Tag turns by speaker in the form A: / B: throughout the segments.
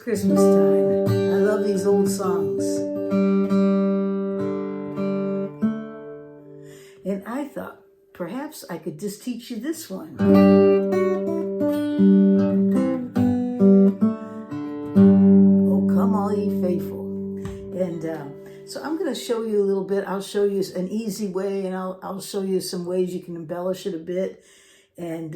A: Christmas time. I love these old songs. And I thought, perhaps I could just teach you this one. Oh, come all ye faithful. And so I'm going to show you a little bit. I'll show you an easy way, and I'll show you some ways you can embellish it a bit. And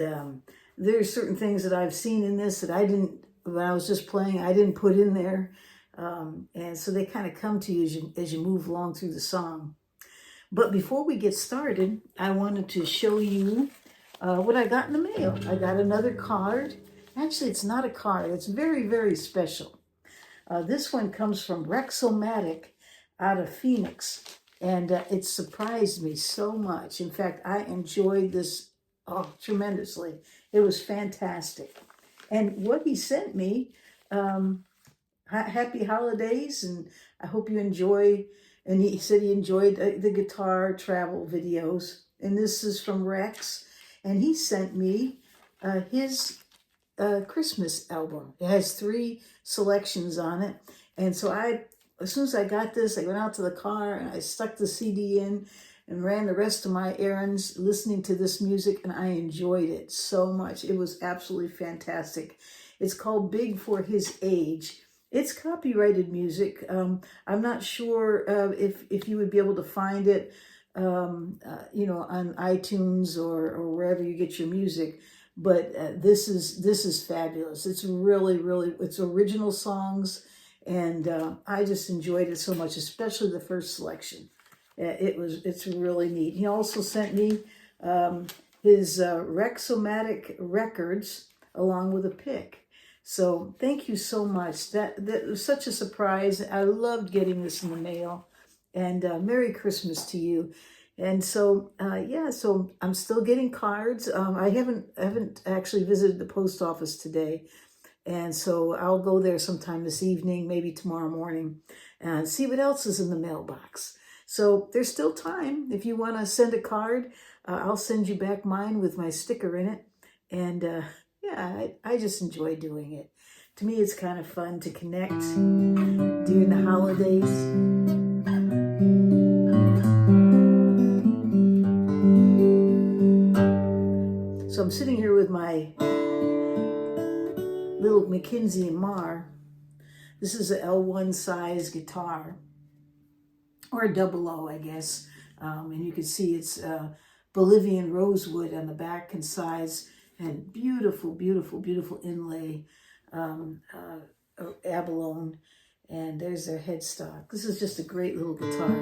A: there are certain things that I've seen in this that I didn't, when I was just playing, I didn't put in there. And so they kind of come to you as you move along through the song. But before we get started, I wanted to show you what I got in the mail. I got another card. Actually, it's not a card. It's very, very special. This one comes from Rexomatic out of Phoenix. And it surprised me so much. In fact, I enjoyed this tremendously. It was fantastic. And what he sent me, happy holidays, and I hope you enjoy. And he said he enjoyed the guitar travel videos. And this is from Rex. And he sent me his Christmas album. It has 3 selections on it. And so as soon as I got this, I went out to the car and I stuck the CD in and ran the rest of my errands listening to this music, and I enjoyed it so much. It was absolutely fantastic. It's called Big for His Age. It's copyrighted music. I'm not sure if you would be able to find it, on iTunes or wherever you get your music. But this is fabulous. It's really, really, it's original songs, and I just enjoyed it so much, especially the first selection. It's really neat. He also sent me his Rexomatic records along with a pick. So thank you so much. That was such a surprise. I loved getting this in the mail. And Merry Christmas to you. And so so I'm still getting cards. I haven't actually visited the post office today, and so I'll go there sometime this evening, maybe tomorrow morning, and see what else is in the mailbox. So there's still time. If you want to send a card, I'll send you back mine with my sticker in it. And I just enjoy doing it. To me, it's kind of fun to connect during the holidays. So I'm sitting here with my little Mackenzie Marr. This is an L1 size guitar, or a double O, I guess. And you can see it's Bolivian rosewood on the back and sides, and beautiful, beautiful, beautiful inlay, abalone. And there's their headstock. This is just a great little guitar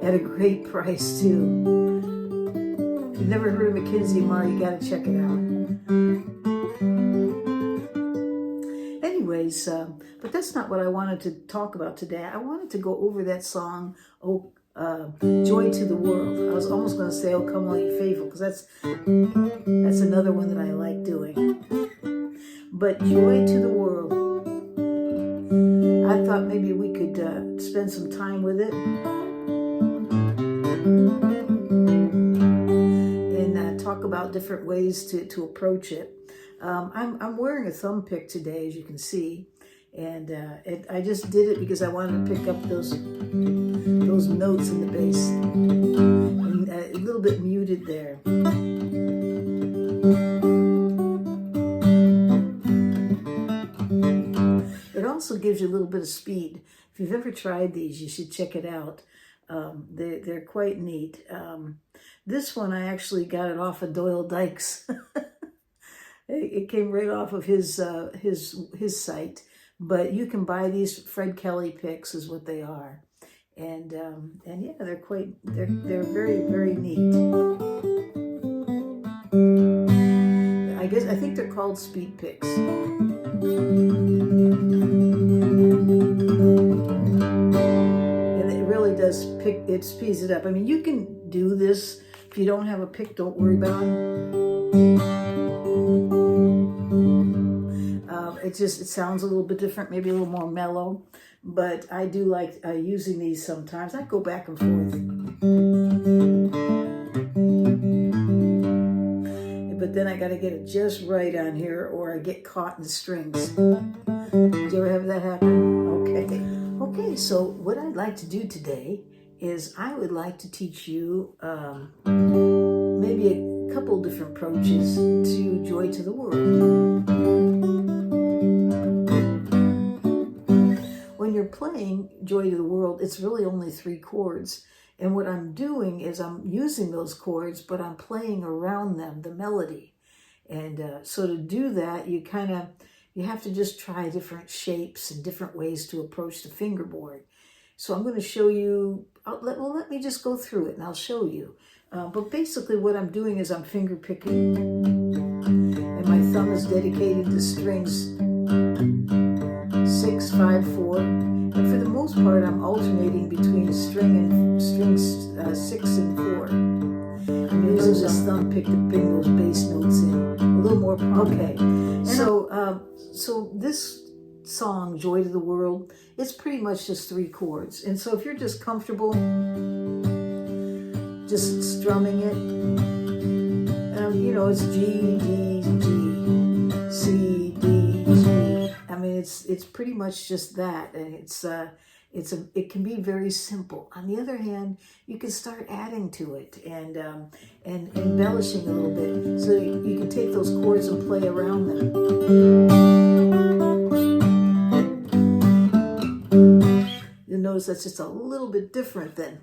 A: at a great price too. If you've never heard of Mackenzie Marr, you got to check it out. Anyways, but that's not what I wanted to talk about today. I wanted to go over that song, Joy to the World. I was almost going to say, Oh, Come All Ye Faithful, because that's another one that I like doing. But Joy to the World. I thought maybe we could spend some time with it. And talk about different ways to approach it. I'm wearing a thumb pick today, as you can see, and I just did it because I wanted to pick up those notes in the bass, and a little bit muted there. It also gives you a little bit of speed. If you've ever tried these, you should check it out. They're quite neat. This one, I actually got it off of Doyle Dykes. It came right off of his site, but you can buy these Fred Kelly picks, is what they are, and yeah, they're very, very neat. I think they're called speed picks. And it really does it speeds it up. I mean, you can do this if you don't have a pick. Don't worry about it. It sounds a little bit different, maybe a little more mellow, but I do like using these sometimes. I go back and forth. But then I got to get it just right on here, or I get caught in the strings. Did you ever have that happen? Okay. Okay, so what I'd like to do today is I would like to teach you maybe a couple different approaches to Joy to the World. When you're playing Joy to the World, it's really only 3 chords. And what I'm doing is I'm using those chords, but I'm playing around them, the melody. And so to do that, you have to just try different shapes and different ways to approach the fingerboard. So I'm going to show you, let me just go through it and I'll show you. But basically what I'm doing is I'm finger picking, and my thumb is dedicated to strings 6, 5, 4. And for the most part, I'm alternating between strings 6 and 4. I'm using this thumb pick to bring those bass notes in a little more prominent. Okay, so this song, Joy to the World, it's pretty much just 3 chords. And so if you're just comfortable just strumming it, you know, it's G, D, G, C, D, G. I mean, it's pretty much just that, and it can be very simple. On the other hand, you can start adding to it and embellishing a little bit, so you can take those chords and play around them. You'll notice that's just a little bit different than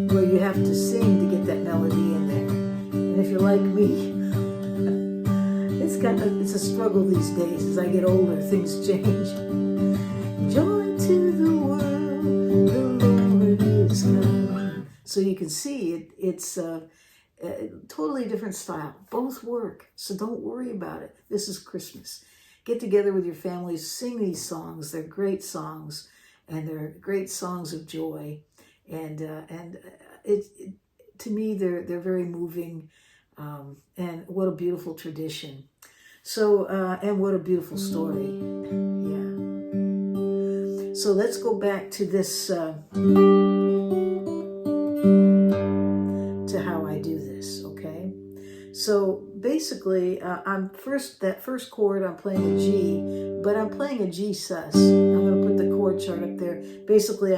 A: where you have to sing to get that melody in there. And if you're like me, it's a struggle these days. As I get older, things change. Joy to the world, the Lord is come. So you can see it's a totally different style. Both work, so don't worry about it. This is Christmas. Get together with your families, sing these songs. They're great songs, and they're great songs of joy. And to me, they're very moving. And what a beautiful tradition. So, and what a beautiful story. Yeah. So let's go back to this, to how I do this, okay? So basically, that first chord, I'm playing a G, but I'm playing a G sus. I'm going to put the chord chart up there. Basically,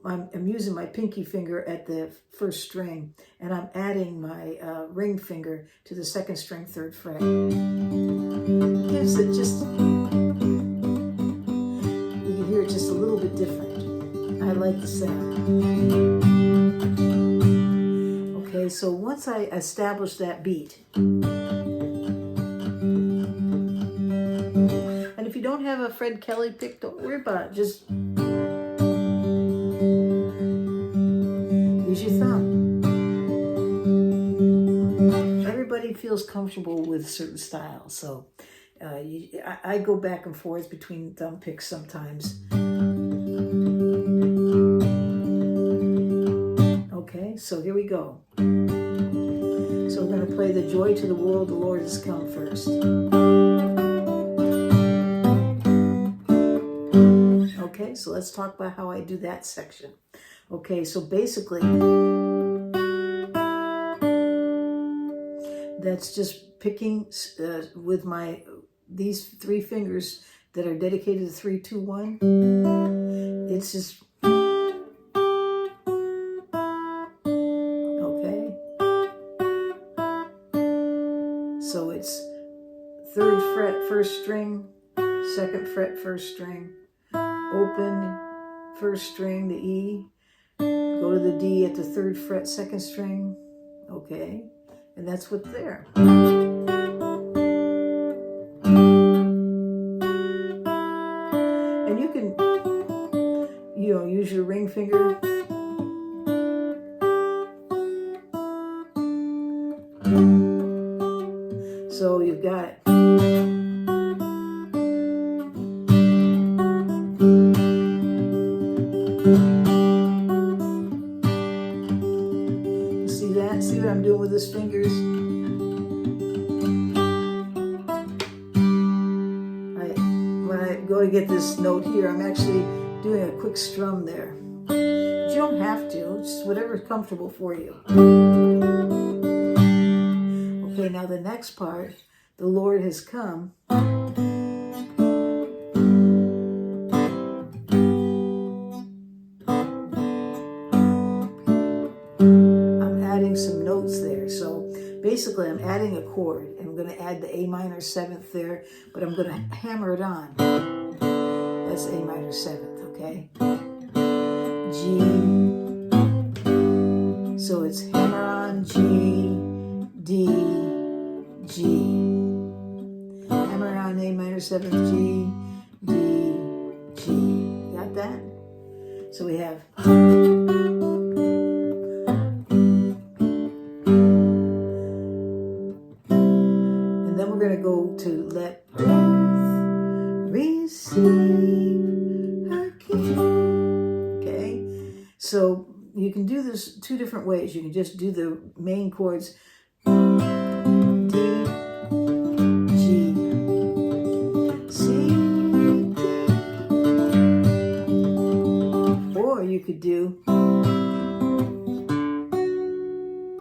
A: I'm using my pinky finger at the first string, and I'm adding my ring finger to the 2nd string, 3rd fret. Gives it just, you can hear it just a little bit different. I like the sound. Okay, so once I establish that beat, and if you don't have a Fred Kelly pick, don't worry about it. Just use your thumb. Everybody feels comfortable with certain styles, so I go back and forth between thumb picks sometimes. Okay, so here we go. So we're going to play the Joy to the World, the Lord has come first. Okay, so let's talk about how I do that section. Okay, so basically, that's just picking with these 3 fingers that are dedicated to 3, 2, 1. It's just, okay. So it's 3rd fret, 1st string, 2nd fret, 1st string, open 1st string, the E. Go to the D at the 3rd fret, 2nd string, okay, and that's what's there. And you can, use your ring finger. So you've got it. See what I'm doing with his fingers? When I go to get this note here, I'm actually doing a quick strum there. But you don't have to, it's whatever's comfortable for you. Okay, now the next part, the Lord has come. I'm adding some notes there. So basically I'm adding a chord, and I'm going to add the A minor 7th there, but I'm going to hammer it on. That's A minor 7th, okay? G. So it's hammer on, G, D, G. Hammer on A minor 7th, G, D, G. Got that? So we have... And then we're going to go to let earth receive her king. Okay? So you can do this 2 different ways. You can just do the main chords, D, G, C, D. Or you could do,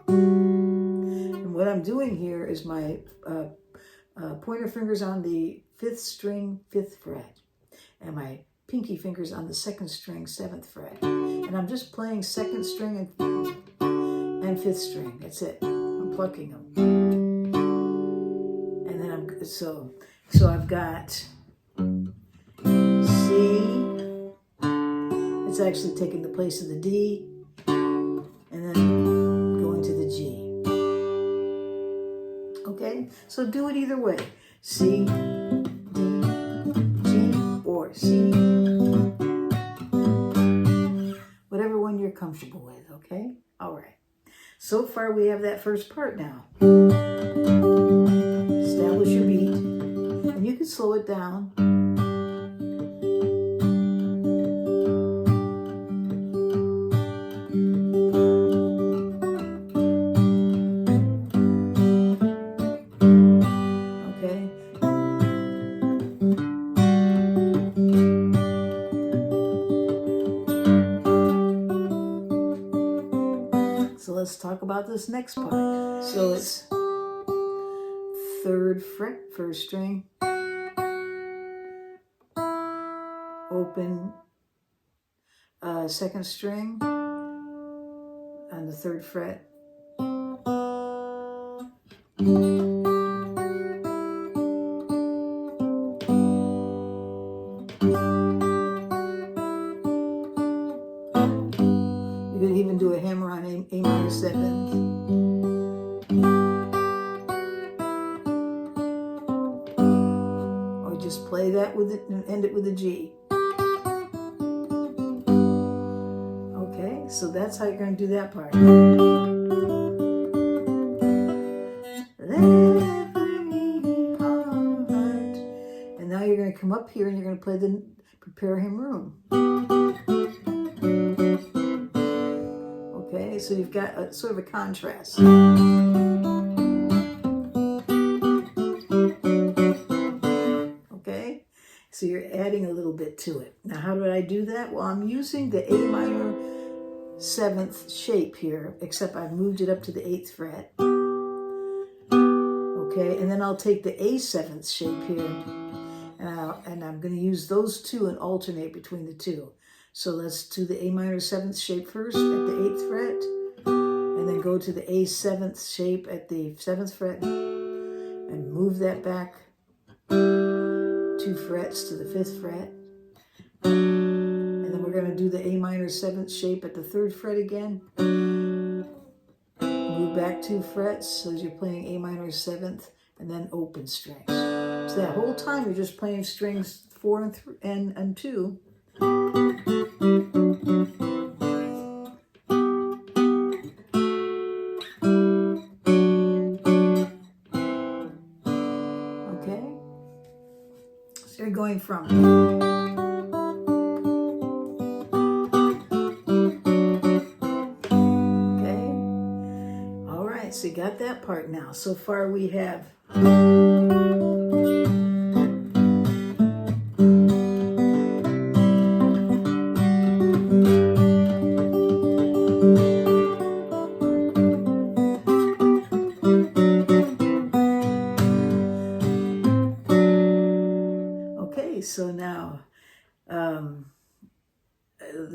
A: and what I'm doing here is my pointer fingers on the 5th string, 5th fret, and my pinky fingers on the 2nd string, 7th fret. And I'm just playing 2nd string and 5th string. That's it. I'm plucking them. And then so I've got C. It's actually taking the place of the D, and then going to the G. Okay? So do it either way. C, D, G, or C. Whatever one you're comfortable with, okay? All right. So far, we have that first part now. Establish your beat. And you can slow it down. Let's talk about this next part. So it's 3rd fret, 1st string, open 2nd string on the 3rd fret, you could even do a hammer on A minor 7th. Or just play that with it and end it with a G. Okay, so that's how you're going to do that part. And now you're going to come up here and you're going to play the Prepare Him Room. Okay, so you've got a sort of a contrast. Okay, so you're adding a little bit to it. Now, how did I do that? Well, I'm using the A minor 7th shape here, except I've moved it up to the 8th fret. Okay, and then I'll take the A 7th shape here, and I'm going to use those 2 and alternate between the 2. So let's do the A minor 7th shape first at the 8th fret, and then go to the A 7th shape at the 7th fret, and move that back 2 frets to the 5th fret. And then we're going to do the A minor 7th shape at the 3rd fret again. Move back 2 frets so you're playing A minor 7th, and then open strings. So that whole time you're just playing strings 4 and 2. Okay, so you're going from okay, all right, so you got that part now. So far we have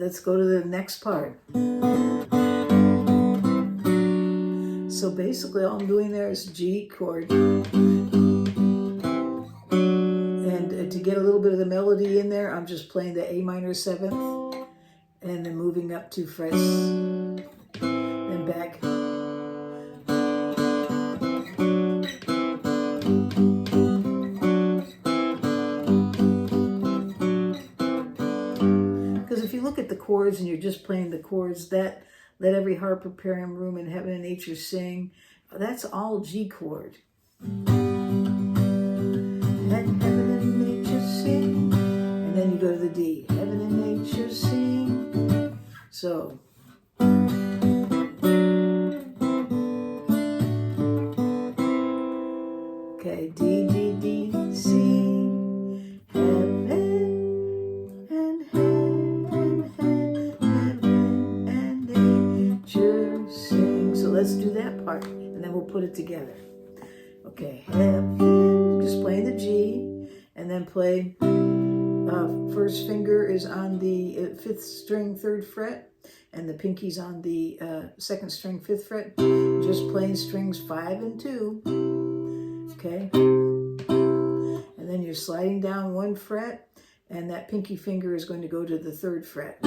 A: let's go to the next part. So basically all I'm doing there is G chord. And to get a little bit of the melody in there, I'm just playing the A minor 7th and then moving up 2 frets and back. Because if you look at the chords and you're just playing the chords, that let every heart prepare him room in heaven and nature sing, that's all G chord. Let heaven and nature sing. And then you go to the D. Heaven and nature sing. So. Okay, D, D, D, C. Heaven and nature sing. So let's do that part. And then we'll put it together. Okay, heaven, just playing the G, and then play, first finger is on the 5th string 3rd fret, and the pinky's on the 2nd string 5th fret, just playing strings 5 and 2, okay, and then you're sliding down 1 fret, and that pinky finger is going to go to the 3rd fret,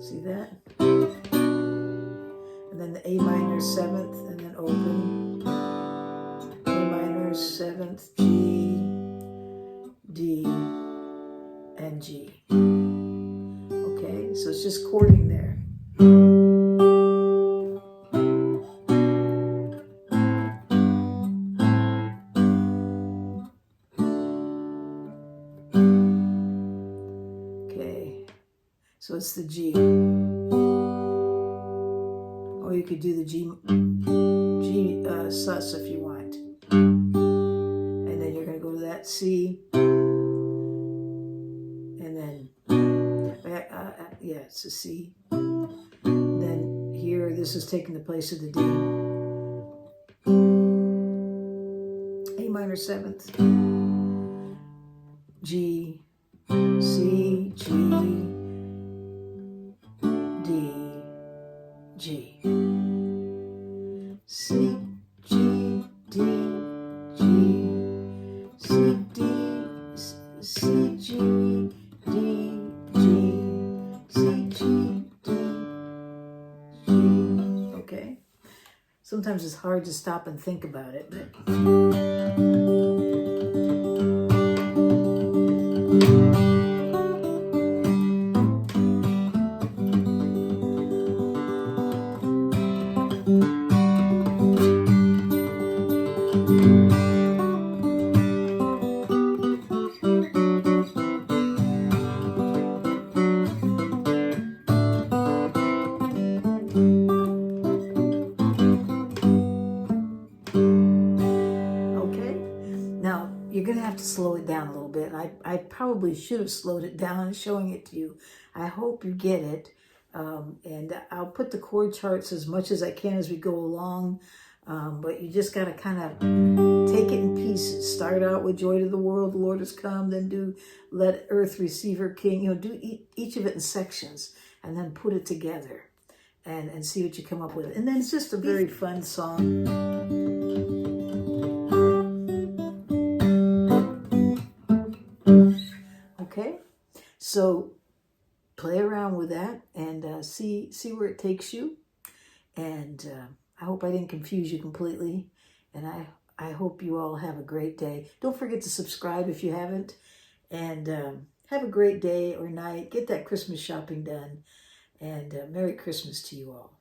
A: see that, and then the A minor 7th, and then open, 7th, G, D, and G. Okay, so it's just chording there. Okay, so it's the G. Or you could do the G sus if you want. C, and then yeah, it's a C. Then here, this is taking the place of the D. A minor 7th, G, C, G, D, G, C, G, D, G, C, D, C, G, D, G, C, G, D, G. Okay. Sometimes it's hard to stop and think about it, but. You're going to have to slow it down a little bit. I probably should have slowed it down showing it to you. I hope you get it. And I'll put the chord charts as much as I can as we go along. But you just got to kind of take it in pieces. Start out with Joy to the World, the Lord has come. Then do Let Earth Receive Her King. You know, do each of it in sections and then put it together and see what you come up with. And then it's just a very fun song. Okay, so play around with that and see where it takes you. And I hope I didn't confuse you completely. And I hope you all have a great day. Don't forget to subscribe if you haven't. And have a great day or night. Get that Christmas shopping done. And Merry Christmas to you all.